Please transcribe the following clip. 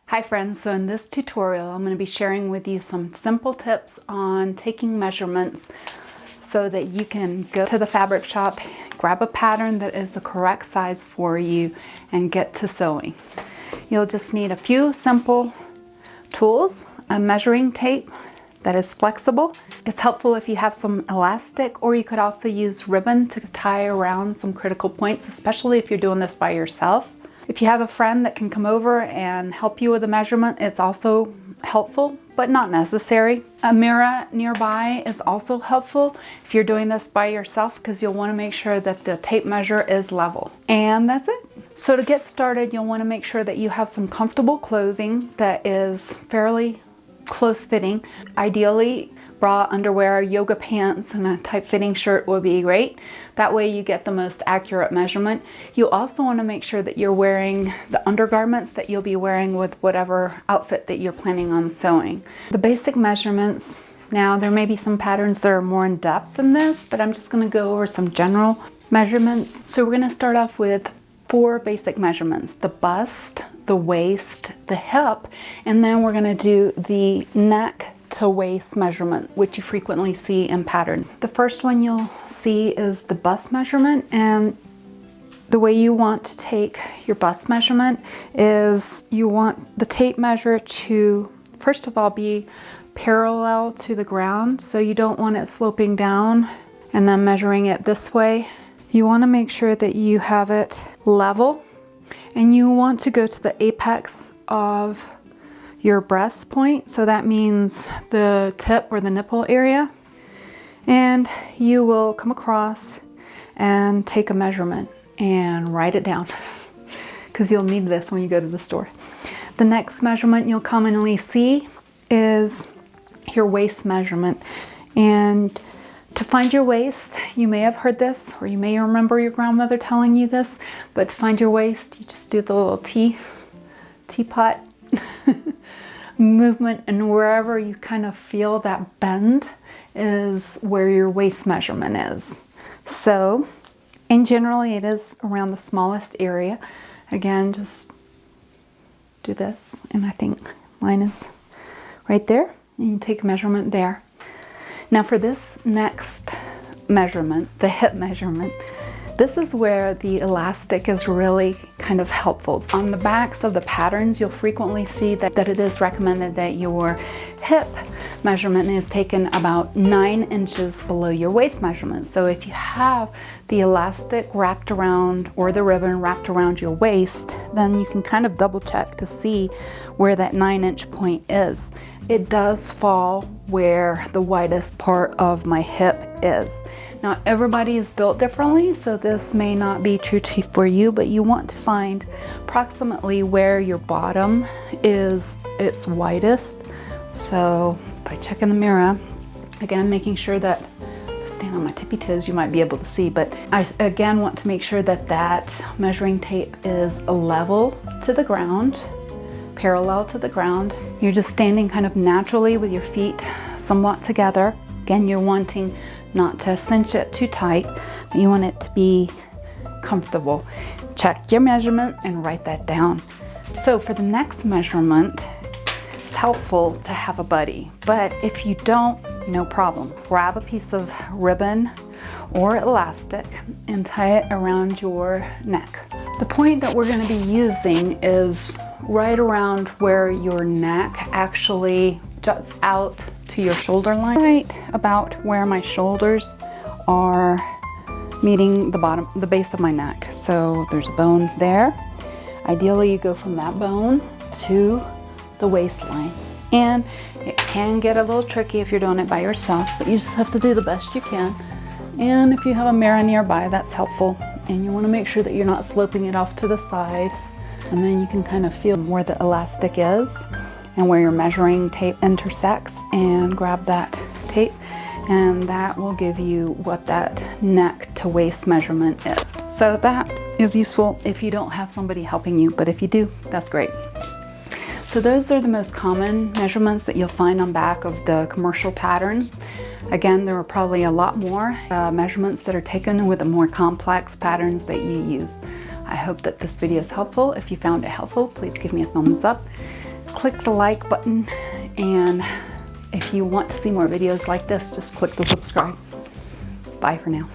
Hi friends, so in this tutorial I'm going to be sharing with you some simple tips on taking measurements so that you can go to the fabric shop, grab a pattern that is the correct size for you, and get to sewing. You'll just need a few simple tools, a measuring tape that is flexible. It's helpful if you have some elastic, or you could also use ribbon to tie around some critical points, especially if you're doing this by yourself. If you have a friend that can come over and help you with a measurement, it's also helpful, but not necessary. A mirror nearby is also helpful if you're doing this by yourself, because you'll want to make sure that the tape measure is level. And that's it. So to get started, you'll want to make sure that you have some comfortable clothing that is fairly close fitting. Ideally, bra, underwear, yoga pants, and a tight-fitting shirt will be great. That way you get the most accurate measurement. You also want to make sure that you're wearing the undergarments that you'll be wearing with whatever outfit that you're planning on sewing. The basic measurements, now there may be some patterns that are more in depth than this, but I'm just going to go over some general measurements. So we're going to start off with 4 basic measurements: the bust, the waist, the hip, and then we're going to do the neck to waist measurement, which you frequently see in patterns. The first one you'll see is the bust measurement, and the way you want to take your bust measurement is you want the tape measure to, first of all, be parallel to the ground, so you don't want it sloping down and then measuring it this way. You want to make sure that you have it level, and you want to go to the apex of your breast point, so that means the tip or the nipple area, and you will come across and take a measurement and write it down because you'll need this when you go to the store. The next measurement you'll commonly see is your waist measurement, and to find your waist, you may have heard this, or you may remember your grandmother telling you this, but to find your waist, you just do the little teapot movement, and wherever you kind of feel that bend is where your waist measurement is. So, and generally it is around the smallest area. Again, just do this, and I think mine is right there, and you take a measurement there. Now for this next measurement, the hip measurement, this is where the elastic is really kind of helpful. On the backs of the patterns, you'll frequently see that it is recommended that your hip measurement is taken about 9 inches below your waist measurement. So if you have the elastic wrapped around, or the ribbon wrapped around your waist, then you can kind of double check to see where that 9-inch point is. It does fall where the widest part of my hip is. Now everybody is built differently, so this may not be true for you, but you want to find approximately where your bottom is its widest. So by checking the mirror, again making sure that, stand on my tippy toes, you might be able to see, but I again want to make sure that that measuring tape is level to the ground, parallel to the ground. You're just standing kind of naturally with your feet somewhat together. Again, you're wanting not to cinch it too tight, but you want it to be comfortable. Check your measurement and write that down. So for the next measurement, it's helpful to have a buddy, but if you don't, no problem. Grab a piece of ribbon or elastic and tie it around your neck. The point that we're going to be using is right around where your neck actually juts out to your shoulder line, right about where my shoulders are meeting the base of my neck. So there's a bone there. Ideally you go from that bone to the waistline, and it can get a little tricky if you're doing it by yourself, but you just have to do the best you can. And if you have a mirror nearby, that's helpful, and you want to make sure that you're not sloping it off to the side, and then you can kind of feel where the elastic is and where your measuring tape intersects, and grab that tape, and that will give you what that neck to waist measurement is. So that is useful if you don't have somebody helping you, but if you do, that's great. So those are the most common measurements that you'll find on back of the commercial patterns. Again, there are probably a lot more measurements that are taken with the more complex patterns that you use. I hope that this video is helpful. If you found it helpful, please give me a thumbs up. Click the like button, and if you want to see more videos like this, just click the subscribe. Bye for now.